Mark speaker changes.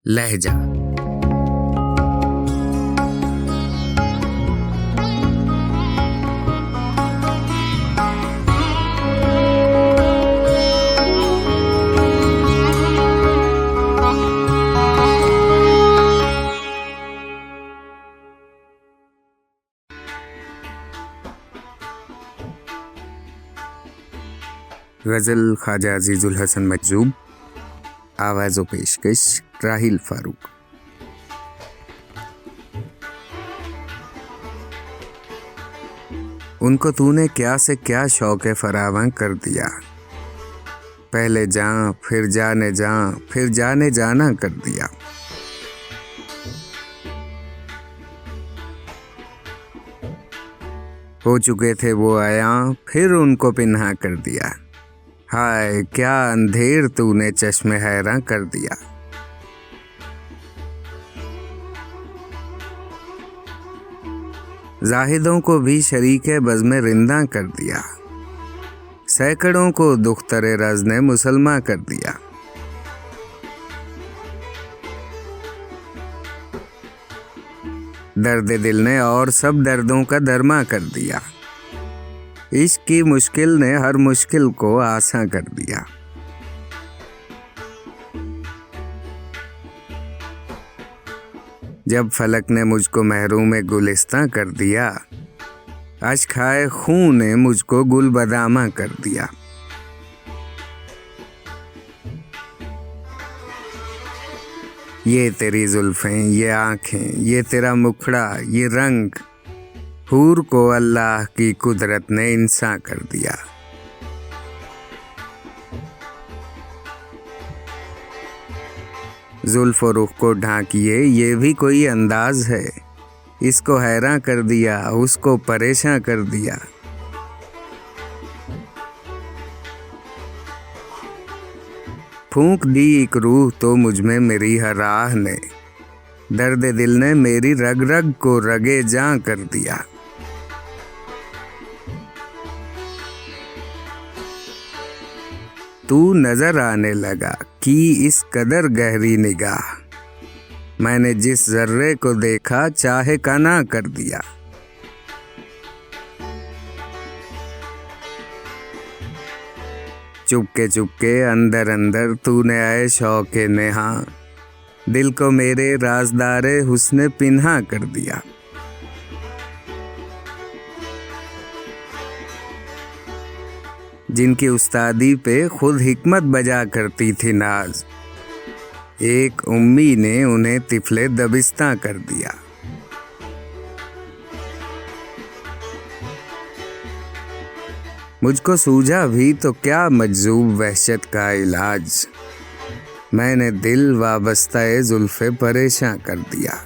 Speaker 1: लहजा। गज़ल ख्वाजा अजीजुल हसन मजजूब, आवाज़ व पेशकश राहिल फारूक। उनको तूने क्या से क्या शौक़ फरावां कर दिया, पहले जां फिर जाने जां फिर जाने जाना कर दिया। हो चुके थे वो आया फिर उनको पिन्हा कर दिया, हाय क्या अंधेर तूने चश्मे हैरां कर दिया। जाहिदों को भी शरीके बज़्म रिंदा कर दिया, सैकड़ों को दुख्तरे रज़ ने मुसलमा कर दिया। दर्द दिल ने और सब दर्दों का दरमा कर दिया, इश्क की मुश्किल ने हर मुश्किल को आसान कर दिया। जब फलक ने मुझको महरूम गुलिस्तां कर दिया, अश्क आए खून ने मुझको गुल बदामा कर दिया। ये तेरी जुल्फ़ें, ये आँखें, ये तेरा मुखड़ा, ये रंग, हूर को अल्लाह की कुदरत ने इंसान कर दिया। जुल्फ़ और रुख को ढांकिए ये भी कोई अंदाज है, इसको हैरान कर दिया उसको परेशान कर दिया। फूंक दी एक रूह तो मुझ में मेरी हर राह ने, दर्द दिल ने मेरी रग रग को रगे जां कर दिया। तू नजर आने लगा कि इस कदर गहरी निगाह, मैंने जिस जर्रे को देखा चाहे का ना कर दिया। चुपके अंदर अंदर तूने आए शौक़े नेहा, दिल को मेरे राज़दारे हुस्ने पिन्हा कर दिया। जिनकी उस्तादी पे खुद हिकमत बजा करती थी नाज, एक उम्मी ने उन्हें तिफले दबिस्तां कर दिया। मुझको सूझा भी तो क्या मजजूब वहशत का इलाज, मैंने दिल वाबस्ता जुल्फ़े परेशान कर दिया।